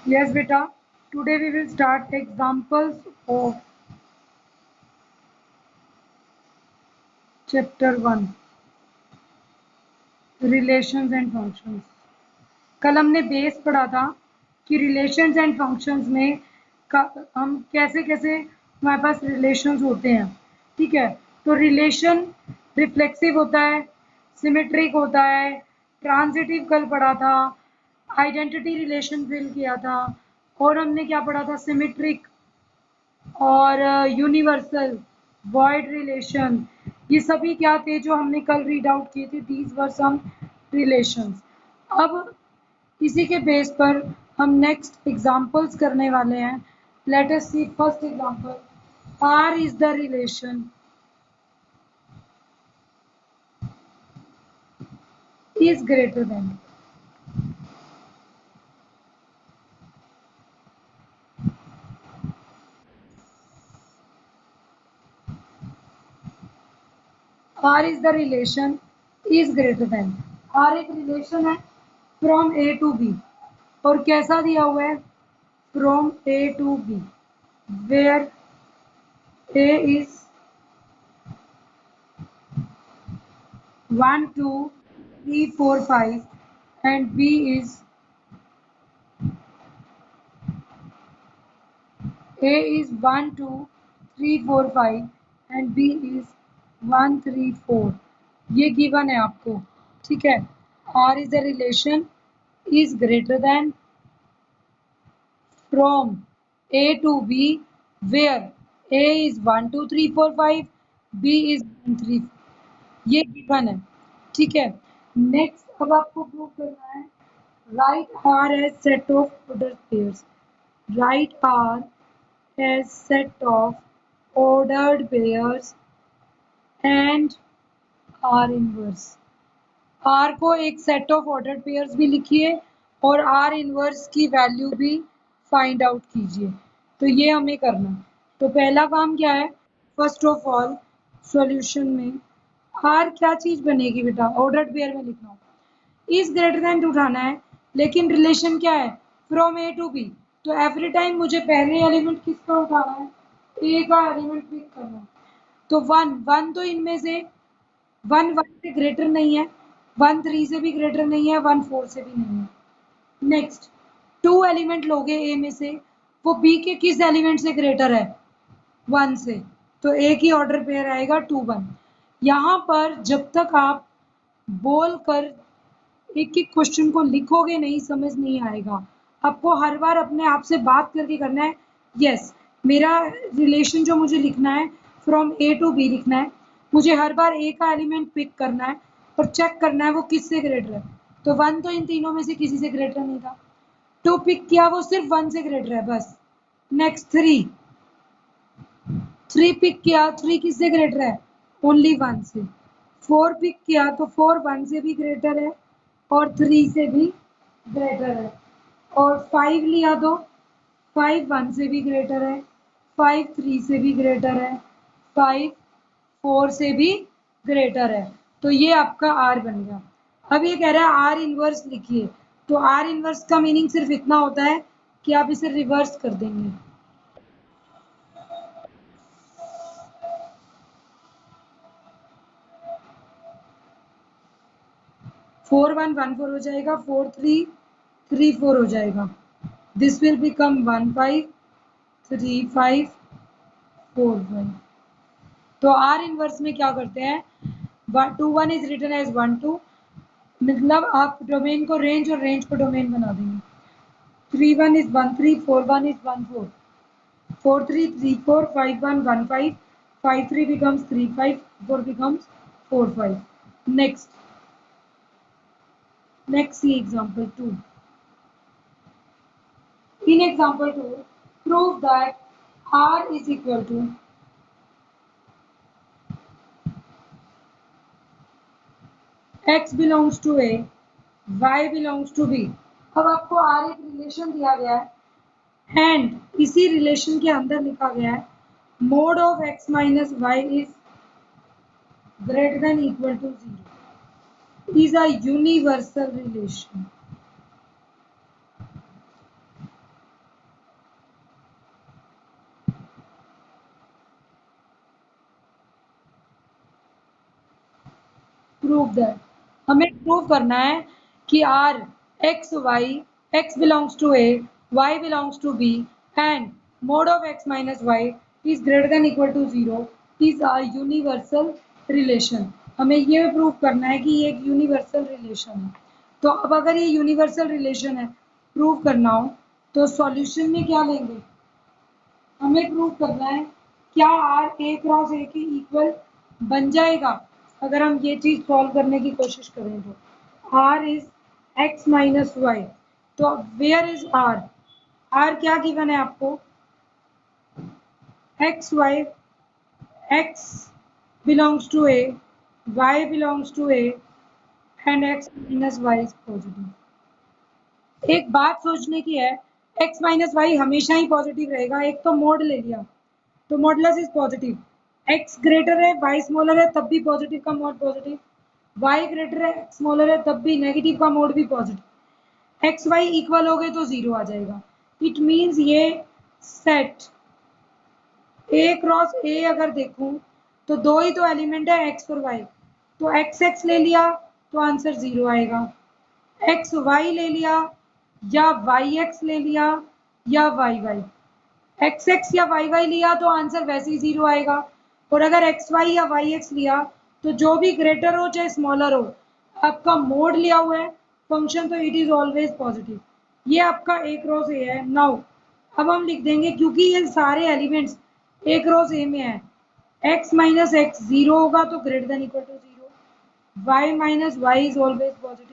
Yes, beta. Today we will start examples of chapter 1, relations and functions. कल हमने base पढ़ा था कि रिलेशंस एंड फंक्शंस में हम कैसे कैसे हमारे पास रिलेशंस होते हैं। ठीक है, तो रिलेशन रिफ्लेक्सिव होता है, सिमेट्रिक होता है, ट्रांजिटिव कल पढ़ा था, आइडेंटिटी रिलेशन फिल किया था, और हमने क्या पढ़ा था, सिमेट्रिक और यूनिवर्सल, वॉइड रिलेशन। ये सभी क्या थे जो हमने कल रीड आउट किए थे, दीज वर सम रिलेशंस। अब इसी के बेस पर हम नेक्स्ट एग्जांपल्स करने वाले हैं। Let us see first example, R is the relation is greater than. R is the relation is greater than. R एक रिलेशन है फ्रॉम ए टू बी, और कैसा दिया हुआ है, from A to B, where A is 1 2 3 4 5 and b is a is 1 2 3 4 5 and b is 1 3 4। ये given है आपको। ठीक है, r is the relation is greater than from a to b where a is 1 2 3 4 5, b is 1 3 4। ये given है। ठीक है, next अब आपको प्रूव करना है, right r as set of ordered pairs। Right r as set of ordered pairs and r inverse। r को एक सेट ऑफ ऑर्डर्ड पेयर्स भी लिखिए और r इनवर्स की वैल्यू भी फाइंड आउट कीजिए। तो ये हमें करना है। तो पहला काम क्या है, फर्स्ट ऑफ ऑल सॉल्यूशन में r क्या चीज बनेगी बेटा, ऑर्डर्ड पेयर में लिखना होगा। इज ग्रेटर देन उठाना है, लेकिन रिलेशन क्या है, फ्रॉम ए टू बी। तो एवरी टाइम मुझे पहले एलिमेंट किसका उठाना है, ए का एलिमेंट पिक करना है। तो वन वन तो इनमें से वन वन से ग्रेटर नहीं है, वन थ्री से भी ग्रेटर नहीं है, वन फोर से भी नहीं है। नेक्स्ट, टू एलिमेंट लोगे ए में से, वो बी के किस एलिमेंट से ग्रेटर है, वन से। तो एक ही ऑर्डर पेयर आएगा, टू वन। यहाँ पर जब तक आप बोल कर एक एक क्वेश्चन को लिखोगे नहीं, समझ नहीं आएगा। आपको हर बार अपने आप से बात करके करना है। यस, मेरा रिलेशन जो मुझे लिखना है, फ्रॉम ए टू बी लिखना है, मुझे हर बार ए का एलिमेंट पिक करना है और चेक करना है वो किससे ग्रेटर है। तो वन तो इन तीनों में से किसी से ग्रेटर नहीं था, टू पिक किया, वो सिर्फ वन से ग्रेटर है बस। नेक्स्ट थ्री, थ्री पिक किया, थ्री किससे ग्रेटर है, ओनली वन से। फोर पिक किया तो फोर वन से भी ग्रेटर है और थ्री से भी ग्रेटर है। और फाइव लिया तो फाइव वन से भी ग्रेटर है, फाइव थ्री से भी ग्रेटर है, फाइव फोर से भी ग्रेटर है। तो ये आपका आर बन गया। अब ये कह रहा है आर इनवर्स लिखिए। तो आर इनवर्स का मीनिंग सिर्फ इतना होता है कि आप इसे रिवर्स कर देंगे। फोर वन वन फोर हो जाएगा, फोर थ्री थ्री फोर हो जाएगा। This will become one five three five four five. तो आर इनवर्स में क्या करते हैं, two one is written as one two, मतलब आप डोमेन को रेंज और रेंज को डोमेन बना देंगे। Three one is one three, four one is one four, four three three four, five one one five, five three becomes three five, four becomes four five. Next, next see example two. In example 2, prove that R is equal to x belongs to A, y belongs to B। अब आपको R एक relation दिया गया है and इसी relation के अंदर लिखा गया है mod of x minus Y is greater than equal to zero, is a universal relation. Prove that, हमें प्रूव करना है कि R X Y, X belongs to A, Y belongs to B and mod of X minus Y is greater than equal to 0 is a universal relation. हमें ये prove करना है कि ये एक यूनिवर्सल रिलेशन है। तो अब अगर ये यूनिवर्सल रिलेशन है, प्रूव करना हो तो सॉल्यूशन में क्या लेंगे, हमें प्रूव करना है क्या आर ए क्रॉस ए के इक्वल बन जाएगा। अगर हम ये चीज सॉल्व करने की कोशिश करें तो R is X minus Y, तो वेयर इज आर, आर क्या गिवन है आपको, X Y, X belongs to A, Y belongs to A and X minus Y is positive. एक बात सोचने की है, एक्स माइनस वाई हमेशा ही पॉजिटिव रहेगा, एक तो मोड ले लिया तो modulus is positive. X greater है वाई स्मॉलर है तब भी पॉजिटिव का मोड पॉजिटिव, वाई ग्रेटर है एक्स स्मॉलर है तब भी नेगेटिव का मोड भी पॉजिटिव। एक्स वाई इक्वल हो गए तो जीरो आ जाएगा। इट मीन्स ये सेट ए क्रॉस ए अगर देखूं तो दो ही तो एलिमेंट है एक्स और वाई, तो एक्स एक्स ले लिया तो आंसर जीरो आएगा, एक्स वाई ले लिया या वाई एक्स ले लिया या वाई वाई, एक्स एक्स या वाई वाई लिया तो आंसर वैसे ही जीरो आएगा, और अगर एक्स वाई या वाई एक्स लिया तो जो भी ग्रेटर हो चाहे स्मॉलर हो, आपका मोड लिया हुआ है फंक्शन तो इट इज ऑलवेज पॉजिटिव। ये आपका ए क्रॉस ए है। नाउ अब हम लिख देंगे क्योंकि ये सारे एलिमेंट्स ए क्रॉस ए में है, एक्स माइनस एक्स जीरो होगा तो greater than equal to zero, Y minus Y is always positive,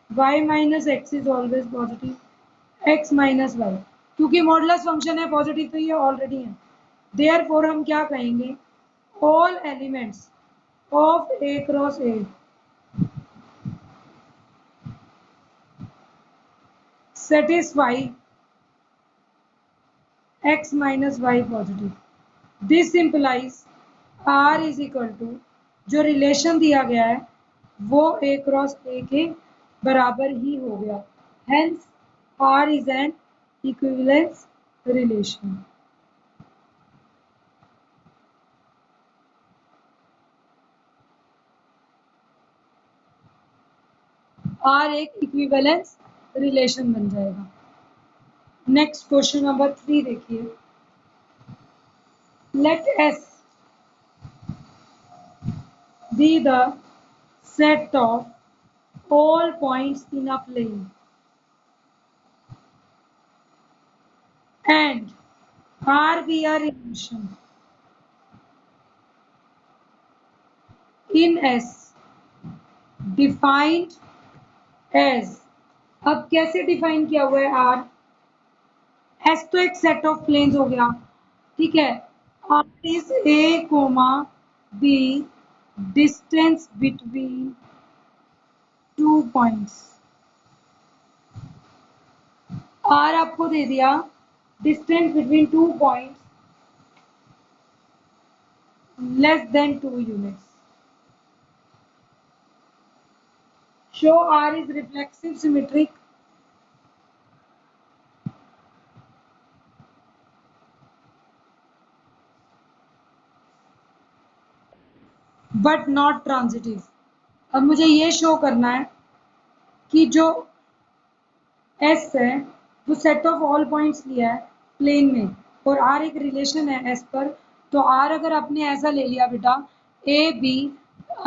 y minus x is always positive, x minus y, क्योंकि मॉडुलस फंक्शन है पॉजिटिव तो ये ऑलरेडी है। देयरफॉर हम क्या कहेंगे, all elements of A cross A satisfy x minus y positive. This implies r is equal to, जो relation दिया गया है वो ए क्रॉस ए के बराबर ही हो गया, hence r is an equivalence relation। r एक इक्विवेलेंस रिलेशन बन जाएगा। नेक्स्ट क्वेश्चन नंबर 3 देखिए, late s be the set of all points in a plane and r be a relation in s defined as, अब कैसे define किया हुआ है are, S तो एक सेट ऑफ प्लेन्स हो गया, ठीक है, R is A comma B distance between two points, R आपको दे दिया distance between two points less than 2 units, show r is reflexive symmetric but not transitive। अब मुझे ये शो करना है कि जो S है वो सेट ऑफ ऑल पॉइंट्स लिया है प्लेन में और R एक रिलेशन है S पर, तो R अगर आपने ऐसा ले लिया बेटा ए बी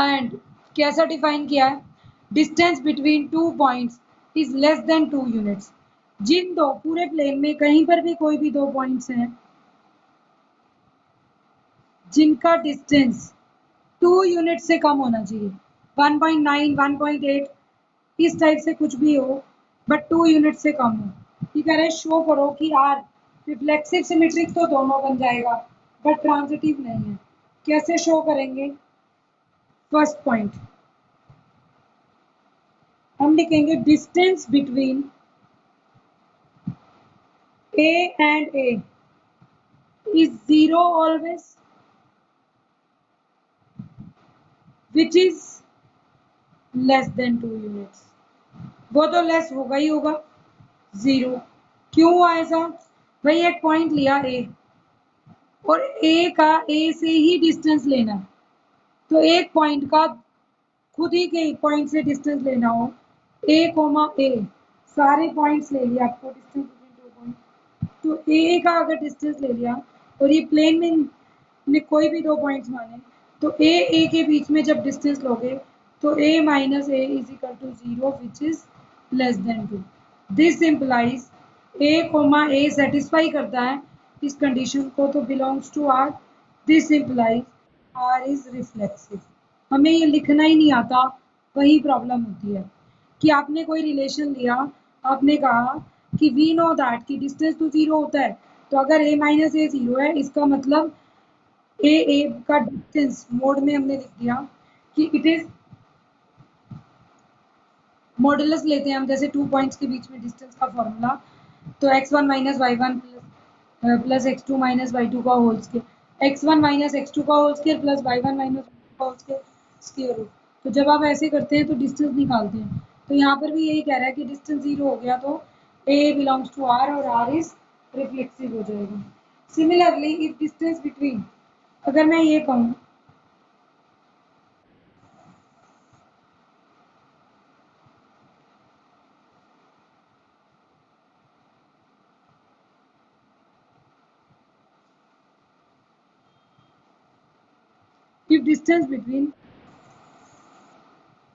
एंड कैसा डिफाइन किया है, distance between two points is less than 2 units, जिन दो पूरे प्लेन में कहीं पर भी कोई भी दो पॉइंट्स हैं जिनका डिस्टेंस 2 यूनिट से कम होना चाहिए, 1.9 1.8 इस टाइप से कुछ भी हो बट 2 यूनिट से कम हो, ठीक है, शो करो कि आर रिफ्लेक्सिव सिमेट्रिक तो दोनों बन जाएगा बट ट्रांजिटिव नहीं है। कैसे शो करेंगे, फर्स्ट पॉइंट हम लिखेंगे distance between A and A is zero always which is less than 2 units, वो तो लेस होगा ही होगा, जीरो क्यों हुआ ऐसा, भाई एक पॉइंट लिया ए और ए का ए से ही डिस्टेंस लेना है, तो एक पॉइंट का खुद ही के पॉइंट से डिस्टेंस लेना हो, ए कोमा ए, सारे पॉइंट्स ले लिया आपको डिस्टेंस बिटवीन 2 पॉइंट, तो ए का अगर डिस्टेंस ले लिया और ये प्लेन में कोई भी 2 पॉइंट्स माने, तो ए के बीच में जब डिस्टेंस लोगे तो A minus A is equal to 0 which is less than 2। This implies A comma A satisfy करता है इस कंडीशन को, तो belongs to R. This implies R is reflexive. हमें ये लिखना ही नहीं आता, वही प्रॉब्लम होती है कि आपने कोई रिलेशन लिया, आपने कहा कि वी नो दैट कि डिस्टेंस तो 0 होता है, तो अगर a माइनस ए 0 है इसका मतलब ए का डिस्टेंस मोड में हमने लिख दिया कि इट इज मॉडुलस लेते हैं हम, जैसे 2 पॉइंट्स के बीच में डिस्टेंस का फॉर्मूला, तो x1 minus y one plus x2 minus y two का whole square, x1 minus x2 का whole square plus y1 minus का होल स्केयर स्केयर रूट। तो जब आप ऐसे करते हैं तो डिस्टेंस निकालते हैं, तो यहाँ पर भी यही कह रहा है कि डिस्टेंस 0 हो गया तो a बिलोंग्स टू r और r इज रिफ्लेक्सिव हो जाएगा। सिमिलरली इफ डिस्टेंस बिटवीन, अगर मैं ये कहूँ if distance between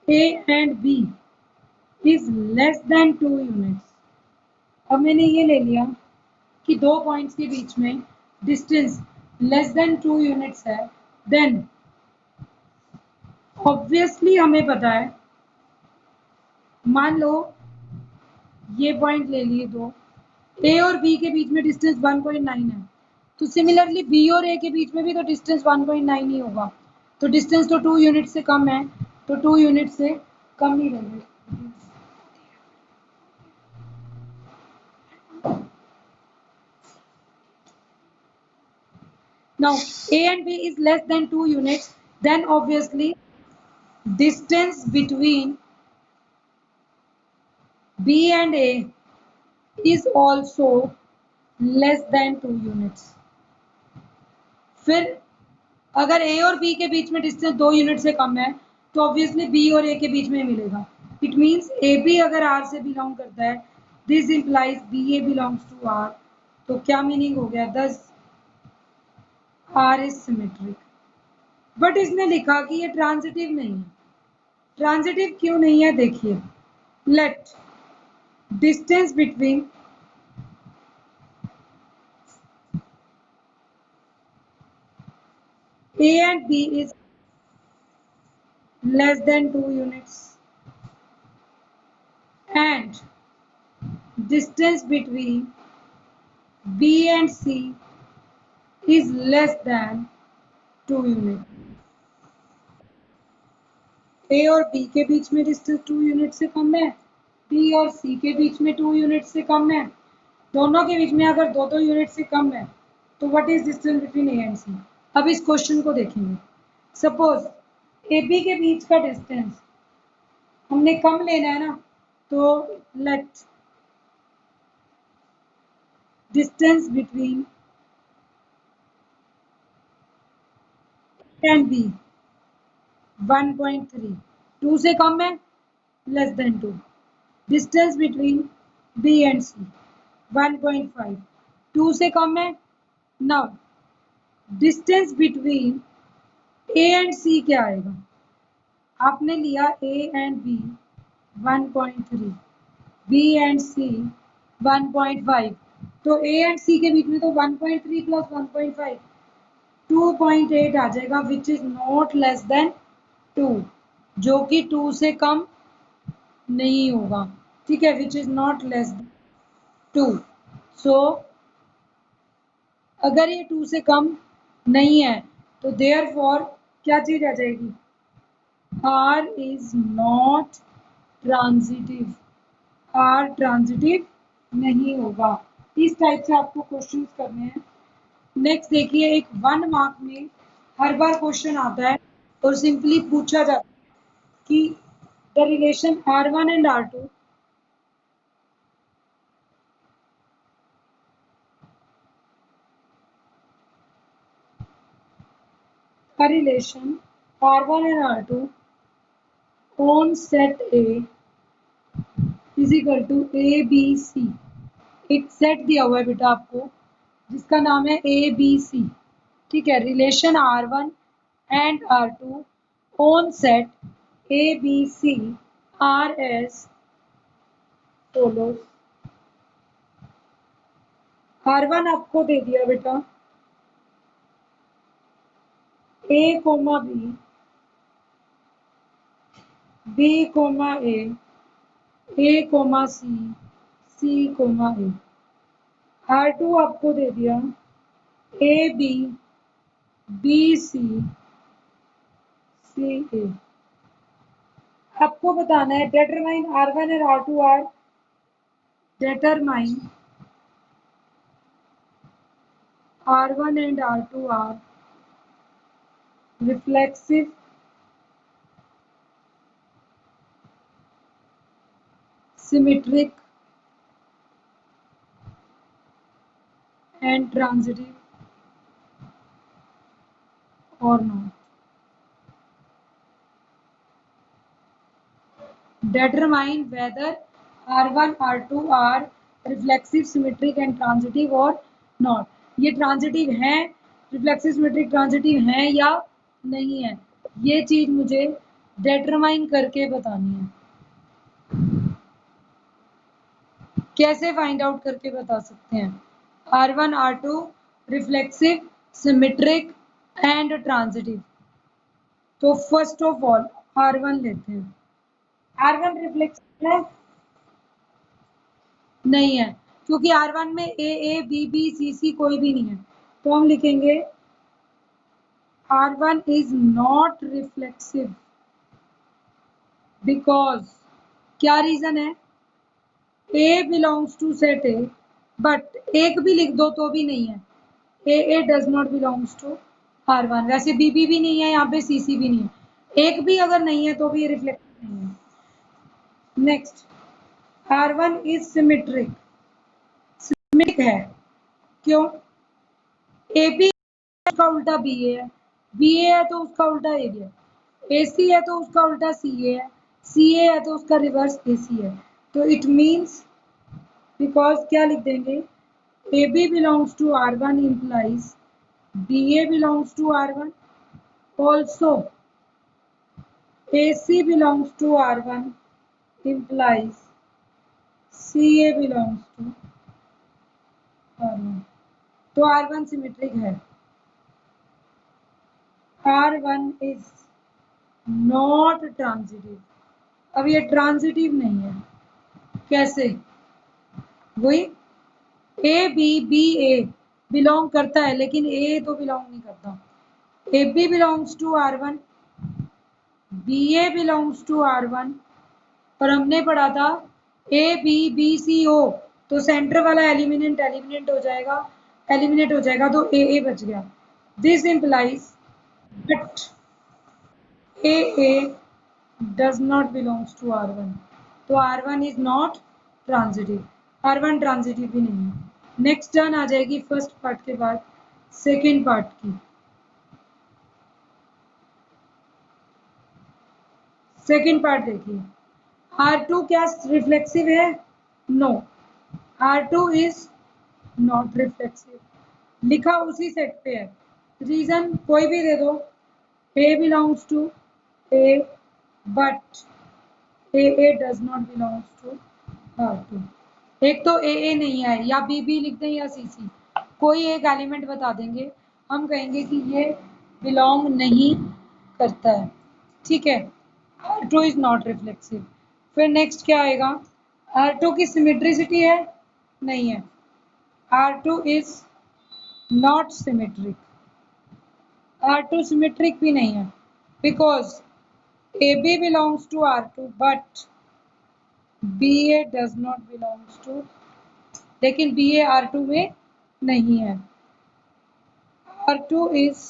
A and B is less than 2 units। अब मैंने ये ले लिया कि 2 पॉइंट्स के बीच में डिस्टेंस लेस देन 2 यूनिट्स है, देन ऑब्वियसली हमें पता है, मान लो ये पॉइंट ले लिए दो, ए और बी के बीच में डिस्टेंस 1.9 है, तो सिमिलरली बी और ए के बीच में भी तो डिस्टेंस 1.9 ही होगा, तो डिस्टेंस तो 2 यूनिट से कम है, तो 2 यूनिट से कम ही रहेगा। Now A and B is less than 2 units, then obviously distance between B and A is also less than 2 units। फिर अगर A और B के बीच में डिस्टेंस 2 यूनिट से कम है तो ऑब्वियसली B और A के बीच में मिलेगा। इट मीन्स ए बी अगर R से बिलोंग करता है, this implies B A belongs to R। तो क्या मीनिंग हो गया, दस R इज सिमेट्रिक। बट इसने लिखा कि ये ट्रांजिटिव नहीं है। ट्रांजिटिव क्यों नहीं है देखिए, let distance between A and B is less than 2 units and distance between B and C is less than 2 units। A और B के बीच में डिस्टेंस 2 यूनिट से कम है, B और C के बीच में 2 यूनिट से कम है, दोनों के बीच में अगर 2-2 यूनिट से कम है तो what is distance between A and C। अब इस क्वेश्चन को देखेंगे, सपोज ए बी के बीच का डिस्टेंस हमने कम लेना है ना, तो let distance between and B 1.3, 2 से कम है less than 2। Distance between B and C 1.5, 2 से कम है। Now distance between A and C क्या आएगा, आपने लिया A and B 1.3, B and C 1.5, तो ए एंड सी के बीच में तो 1.3 प्लस 1.5 2.8 आ जाएगा, which is not less than 2, जो कि 2 से कम नहीं होगा। ठीक है, विच इज नॉट लेस देन 2। सो अगर ये 2 से कम नहीं है तो देयर फॉर क्या चीज आ जाएगी, R is not transitive, R transitive नहीं होगा। इस टाइप से आपको क्वेश्चंस करने हैं। नेक्स्ट देखिए, एक 1 मार्क में हर बार क्वेश्चन आता है और सिंपली पूछा जाता है कि the relation R1 and R2 a relation R1 and R2 on set A is equal to A B C. एक सेट दिया हुआ है बेटा आपको जिसका नाम है ए बी सी। ठीक है, relation R1 and R2 on set A B C are as follows। R1 आपको दे दिया बेटा A comma B comma A comma C comma A। R2 आपको दे दिया A B B C C A। आपको बताना है determine R1 and R2 are determine R1 and R2 are reflexive, symmetric and transitive or not। Determine whether R1 R2 are reflexive, symmetric and transitive or not। ये transitive हैं, reflexive, symmetric, transitive हैं या नहीं है, ये चीज मुझे determine करके बतानी है। कैसे फाइंड आउट करके बता सकते हैं? R1 R2 reflexive, symmetric and transitive. तो फर्स्ट ऑफ ऑल R1 लेते हैं। R1 रिफ्लेक्सिव है? नहीं है, क्योंकि R1 में ए बी बी सी सी कोई भी नहीं है। तो हम लिखेंगे R1 is not reflexive because क्या रीजन है? A belongs to set A, but एक भी लिख दो तो भी नहीं है। A does not belongs to R1। वैसे B भी नहीं है, यहाँ पे CC भी नहीं है। एक भी अगर नहीं है तो भी रिफ्लेक्सिव नहीं है। Next, R1 is symmetric। Symmetric है, क्यों? AB उसका उल्टा BA है, BA है तो उसका उल्टा AB है, AC है तो उसका उल्टा CA है, CA है तो उसका रिवर्स AC है। तो इट मीन्स बिकॉज क्या लिख देंगे? AB belongs to R1 implies BA belongs to R1, also AC belongs to R1 implies CA belongs to R1। तो R1 सिमेट्रिक है। R1 is not transitive। अब ये ट्रांजिटिव नहीं है, कैसे? वही A B B A belong करता है लेकिन ए तो बिलोंग नहीं करता। A B belongs to R1, B A belongs to R1। और हमने पढ़ा था ए बी बी सी ओ, तो सेंटर वाला एलिमिनेट हो जाएगा, तो ए बच गया। This implies but A does not belongs to R1। तो R1 is not transitive, R1 transitive भी नहीं है। नेक्स्ट टर्न आ जाएगी फर्स्ट पार्ट के बाद सेकेंड पार्ट की। सेकेंड पार्ट देखिए, R2 क्या रिफ्लेक्सिव है? No, R2 is not reflexive. लिखा उसी सेट पे है, रीजन कोई भी दे दो। A belongs to A but AA does not belongs to R2। एक तो AA नहीं है, या BB लिख दें या CC, कोई एक एलिमेंट बता देंगे, हम कहेंगे कि ये बिलोंग नहीं करता है। ठीक है, R2 इज नॉट रिफ्लेक्सिव। फिर नेक्स्ट क्या आएगा? R2 की सिमेट्रिसिटी है? नहीं है, R2 is not symmetric. R2 symmetric भी नहीं है because AB belongs to R2 but BA does not belongs to, लेकिन BA R2 में नहीं है। R2 is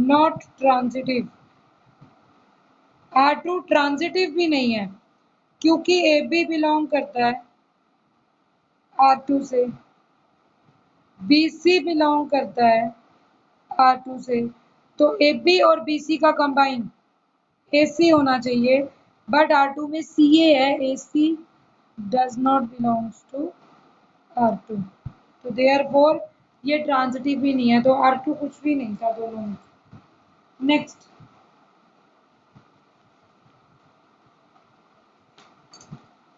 not transitive। R2 transitive भी नहीं है क्योंकि AB बिलोंग करता है R2 से, BC बिलोंग करता है R2 से। तो AB और BC का कंबाइन AC होना चाहिए, बट R2 में CA है, AC does not belongs to R2, तो देयरफॉर ये ट्रांजिटिव भी नहीं है, तो R2 कुछ भी नहीं था दोनों में।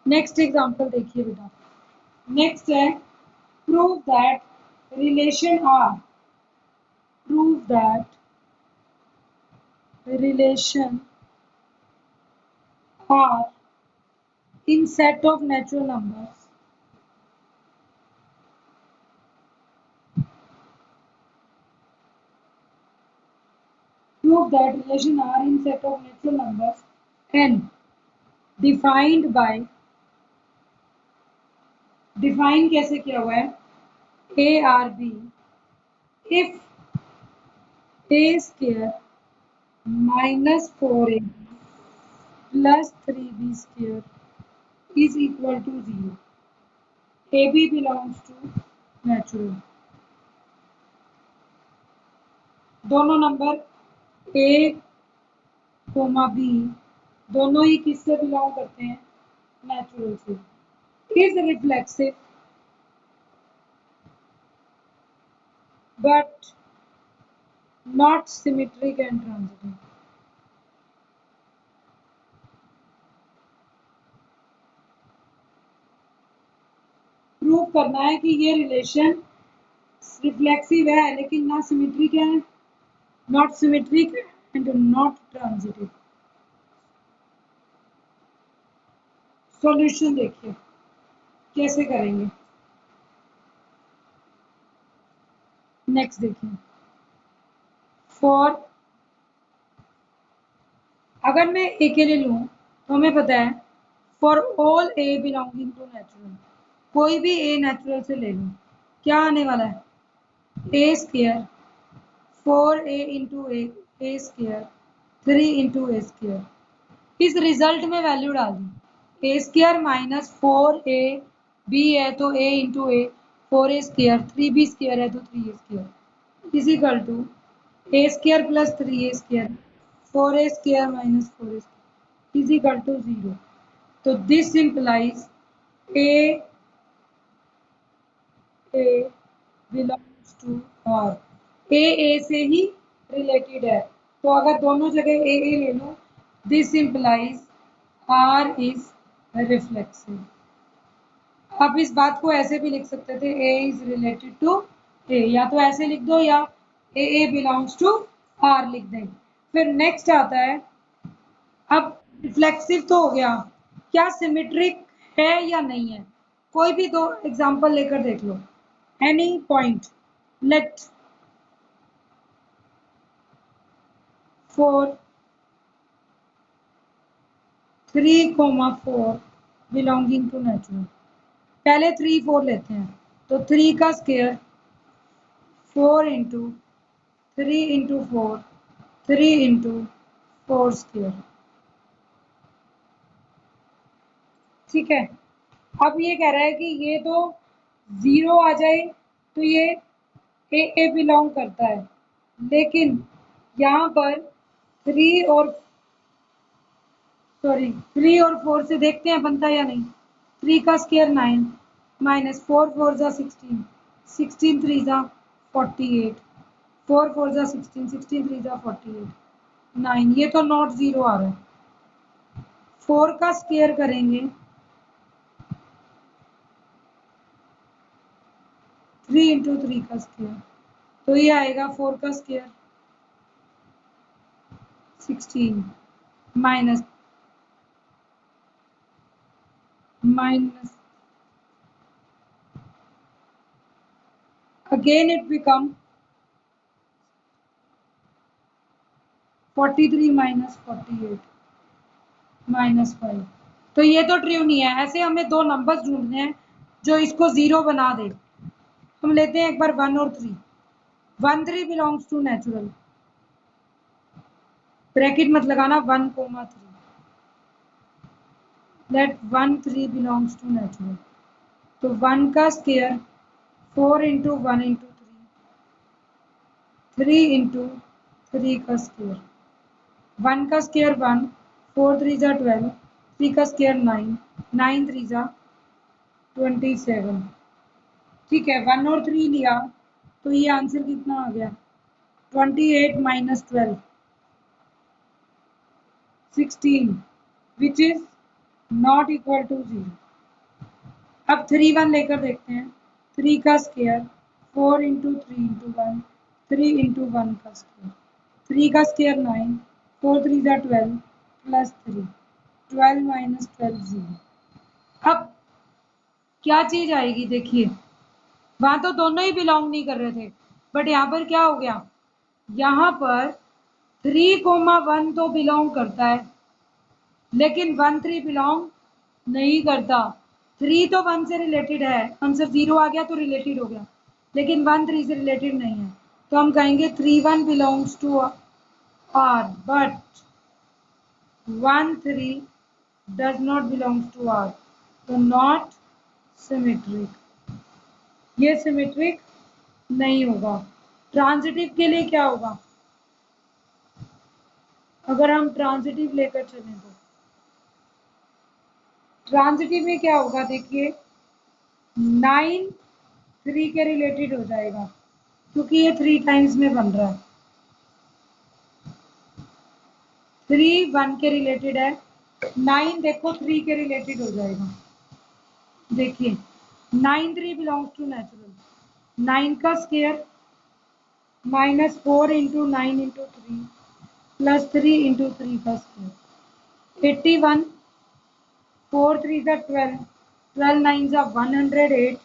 नेक्स्ट एग्जांपल देखिए बेटा। नेक्स्ट है prove that relation R prove that relation R in set of natural numbers prove that relation R in set of natural numbers n defined by define कैसे किया हुआ है a r b if a square minus 4ab plus 3b square is equal to 0. ab belongs to natural. दोनों number a comma b दोनों ही किससे belong करते हैं natural से. is reflexive but not symmetric and transitive. Prove करना है कि ये रिलेशन रिफ्लेक्सिव है लेकिन ना सिमेट्रिक है, not symmetric and not transitive. Solution देखिए कैसे करेंगे. नेक्स्ट देखिए. फॉर अगर मैं ए के लिए लूं तो हमें पता है for all A belonging to natural, कोई भी ए नेचुरल से ले लूं, क्या आने वाला है A square 4a into A square 3 into A square. इस रिजल्ट में वैल्यू डाल दी A square minus 4a B है तो a into A 4a square 3b square है तो 3a square is equal to A square plus 3a square 4a square minus 4a square is equal to 0. तो this implies A belongs to R. A से ही related है, तो अगर दोनों जगह ए ले लो this implies R is reflexive. आप इस बात को ऐसे भी लिख सकते थे A is related to A, या तो ऐसे लिख दो या ए बिलोंग्स टू आर लिख दें. फिर नेक्स्ट आता है अब रिफ्लेक्सिव तो हो गया, क्या सिमेट्रिक है या नहीं है. कोई भी दो एग्जांपल लेकर देख लो. Any point let 4 3,4 belonging to natural. पहले 3 4 लेते हैं तो 3 का square 4 into 3 into 4 3 into 4 square. ठीक है. अब ये कह रहा है कि ये तो 0 आ जाए तो ये ए बिलोंग करता है, लेकिन यहाँ पर 3 और 4 से देखते हैं बनता है या नहीं. 3 का स्क्वायर 9 माइनस 4 4 जा 16 16 3 जा 48 4 4 जा 16 16 3 जा 48 9. ये तो नॉट 0 आ रहा है. 4 का स्क्वायर करेंगे 3 इंटू 3 का स्क्वायर तो ये आएगा 4 का square 16 minus again it become 43 minus 48 minus 5. तो ये तो ट्रू नहीं है. ऐसे हमें दो नंबर्स ढूंढने हैं जो इसको 0 बना दे. हम लेते हैं एक बार 1 और 3. 1 3 बिलोंग्स टू नेचुरल, ब्रैकेट मत लगाना 1 comma 3. Let 1 3 belongs to natural. तो 1 का स्क्वायर 4 इंटू 1 इंटू 3 3 इंटू 3 का स्क्वायर 1 का स्क्वायर 1, 4 3 जा 12, 3 का स्क्वायर 9, 9 3 जा 27। ठीक है, 1 और 3 लिया तो ये आंसर कितना आ गया? 28 minus 12, 16, which is not equal to 0। अब 3 1 लेकर देखते हैं। 3 का स्क्वायर 4 इंटू 3 इंटू 1, 3 इंटू 1 का स्क्वायर, 3 का स्क्वायर 9, 4 3 जा 12 प्लस 3, 12 माइनस 12 0। अब क्या चीज आएगी? देखिए, वहां तो दोनों ही बिलोंग नहीं कर रहे थे, बट यहाँ पर क्या हो गया? यहाँ पर 3, 1 तो बिलोंग करता है, लेकिन 1 3 बिलोंग नहीं करता। 3 तो 1 से रिलेटेड है, आंसर 0 आ गया तो रिलेटेड हो गया, लेकिन 1 3 से रिलेटेड नहीं है। तो हम कहेंगे 3 1 belongs to R, but 1 3 does not belongs to R, तो नॉट सिमेट्रिक। ये सिमेट्रिक नहीं होगा। ट्रांजिटिव के लिए क्या होगा? अगर हम ट्रांजिटिव लेकर चलें तो ट्रांजिटिव में क्या होगा? देखिए, 9 3 के रिलेटेड हो जाएगा, क्योंकि ये 3 टाइम्स में बन रहा है। 3 1 के रिलेटेड है, 9 देखो 3 के रिलेटेड हो जाएगा। देखिए, 9 3 बिलोंग्स टू नेचुरल। 9 का square minus 4 into 9 into 3 plus 3 into 3 का स्क्वायर, 81, 4 3 जा 12, 12 9 जा 108,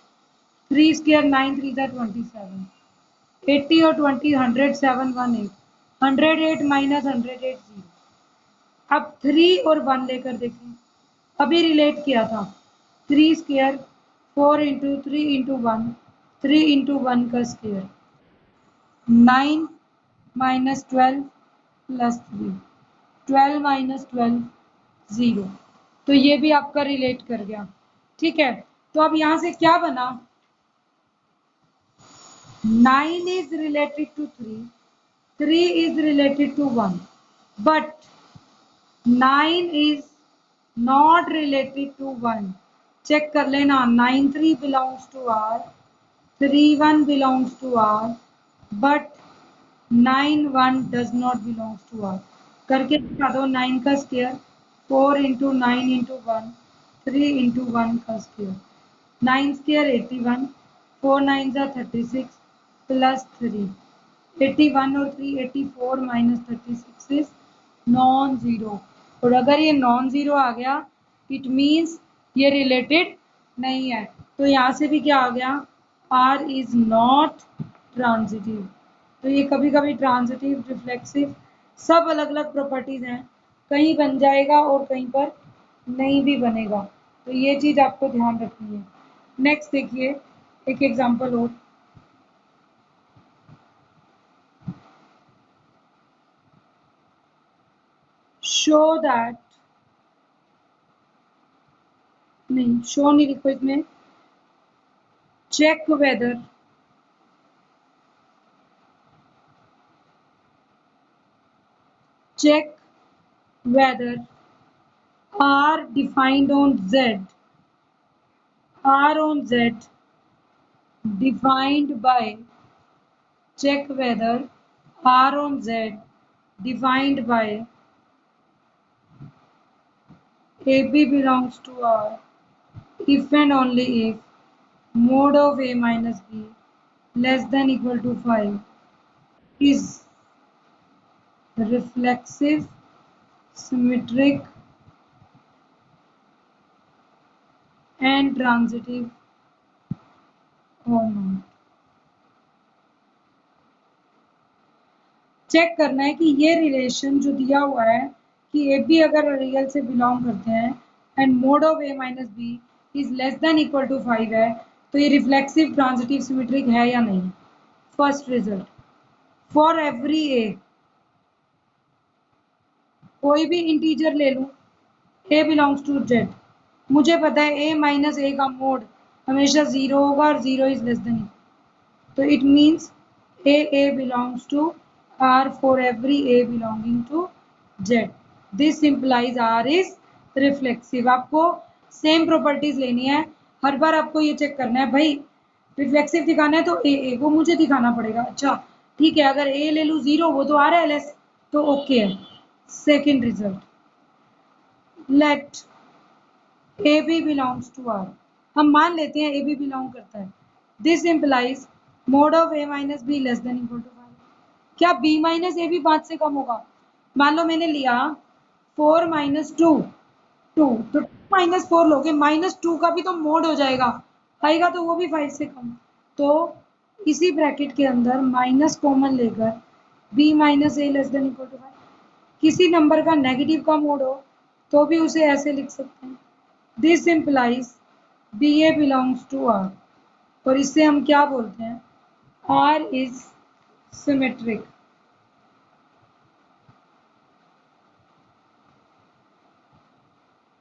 3 स्क्वायर 9 3 जा 27, 80 और 20 100 7 1 8, 108 माइनस 108 0। अब 3 और 1 लेकर देखें, अभी रिलेट किया था। 3 स्क्वायर 4 इंटू 3 इंटू 1, 3 इंटू 1 का स्क्वायर, 9 माइनस 12 प्लस 3, 12 माइनस 12 0। तो ये भी आपका रिलेट कर गया। ठीक है, तो अब यहां से क्या बना? 9 is related to 3, 3 is related to 1, but 9 is not related to 1। Check कर लेना, 9 3 belongs to R, 3 1 belongs to R, but 9 1 does not belongs to R। करके दिखा दो। 9 का स्क्वायर 4 इंटू 9 इंटू 1, 3 इंटू 1 का स्क्वायर, 9 स्क्वायर 81, 4 9 जा 36 प्लस 3, 81 और 3 84 minus 36 is non zero. और अगर ये नॉन जीरो आ गया, इट मीन्स ये रिलेटेड नहीं है। तो यहाँ से भी क्या आ गया? R is not transitive. तो ये कभी कभी ट्रांजिटिव, रिफ्लेक्सिव, सब अलग अलग प्रॉपर्टीज हैं, कहीं बन जाएगा और कहीं पर नहीं भी बनेगा। तो ये चीज आपको ध्यान रखनी है। नेक्स्ट देखिए, एक एग्जांपल और। शो दैट, नहीं शो नहीं लिखो इसमें, check whether check whether R defined on Z, R on Z defined by, check whether R on Z defined by AB belongs to R if and only if mod of A minus B less than equal to 5 is reflexive, symmetric and transitive or not। Check करना है कि ये relation जो दिया हुआ है कि A B अगर रियल से बिलोंग करते हैं and mod of A minus B is less than equal to 5 है, तो ये रिफ्लेक्सिव, ट्रांजिटिव, सिमेट्रिक है या नहीं। फर्स्ट रिजल्ट, फॉर एवरी ए, कोई भी इंटीजर ले लूं, ए बिलोंग्स टू जेड, मुझे पता है ए माइनस ए का मोड हमेशा 0 होगा और 0 इज लेस देन, तो it means A belongs to R for every A belonging to Z. This implies R is reflexive. आपको सेम प्रॉपर्टीज लेनी है, हर बार आपको ये चेक करना है भाई रिफ्लेक्सिव दिखाना है तो ए वो मुझे दिखाना पड़ेगा। अच्छा ठीक है, अगर ए ले लूँ 0 वो तो आर एल एस तो ओके है। Second result, let A B belongs to R. हम मान लेते हैं ए बी बिलोंग करता है। This implies mod of A minus B less than equal to 5। क्या बी माइनस ए भी 5 से कम होगा? मान लो मैंने लिया 4 माइनस 2 2 तो 2 माइनस 4 लोगे, माइनस 2 का भी तो मोड हो जाएगा, आएगा तो वो भी 5 से कम। तो इसी ब्रैकेट के अंदर माइनस कॉमन लेकर B minus A less than equal to 5। किसी नंबर का नेगेटिव का मोड हो तो भी उसे ऐसे लिख सकते हैं, this implies B A belongs to R. और इससे हम क्या बोलते हैं, आर इज सिमेट्रिक।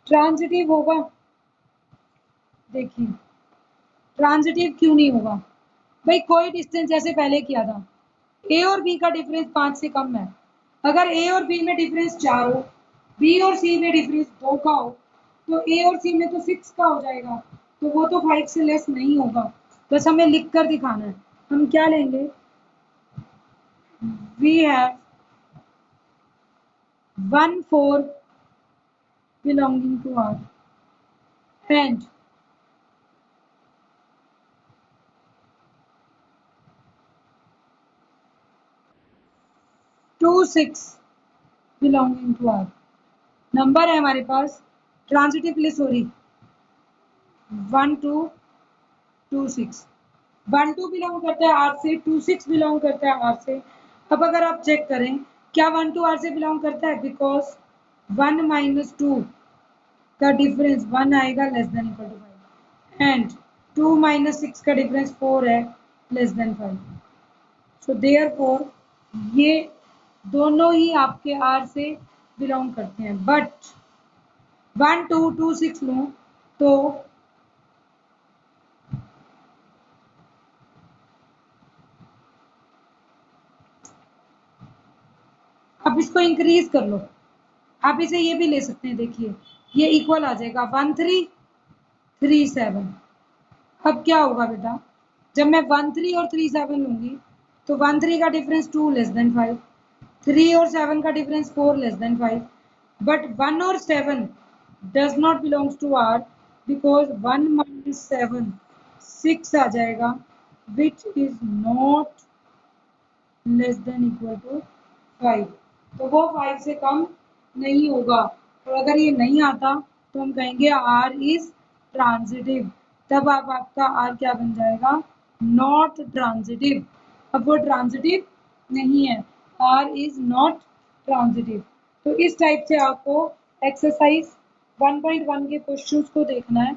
ट्रांजिटिव होगा? देखिए ट्रांजिटिव क्यों नहीं होगा भाई, कोई डिस्टेंस जैसे पहले किया था, ए और बी का डिफरेंस 5 से कम है। अगर ए और बी में डिफरेंस 4 हो, बी और सी में डिफरेंस 2 का हो, तो ए और सी में तो 6 का हो जाएगा, तो वो तो 5 से लेस नहीं होगा। बस हमें लिख कर दिखाना है। हम क्या लेंगे, we have 1 4 belonging to R and 2 6 belonging to R। Number है हमारे पास ट्रांजिटिव प्लेस, सॉरी 1 2 2 6। 1 2 बिलोंग करता है आर से, 2 6 बिलोंग करता है आर से। अब अगर आप चेक करें क्या 1 2 आर से बिलोंग करता है, बिकॉज 1 माइनस 2 का डिफरेंस 1 आएगा less than equal to 5 and 2 minus 6 का डिफरेंस 4 है लेस देन 5। सो देयरफॉर ये दोनों ही आपके आर से बिलोंग करते हैं। बट 1 2 2 6 लूँ तो अब इसको इंक्रीज कर लो, आप इसे ये भी ले सकते हैं। देखिए ये इक्वल आ जाएगा 1 3 3 7। अब क्या होगा बेटा, जब मैं 1 3 और 3 7 लूंगी तो 1 3 का डिफरेंस 2 लेस देन 5, 3 और 7 का डिफरेंस 4 लेस देन 5। बट 1 और 7 does not belongs to R because 1 minus 7 6 आ जाएगा which is not less than equal to 5। तो वो 5 से कम नहीं होगा। और अगर ये नहीं आता तो हम कहेंगे आर इज ट्रांजिटिव। तब आप आपका आर क्या बन जाएगा, नॉट ट्रांजिटिव। अब वो ट्रांजिटिव नहीं है, आर इज नॉट ट्रांजिटिव। तो इस टाइप से आपको एक्सरसाइज 1.1 के क्वेश्चंस को देखना है।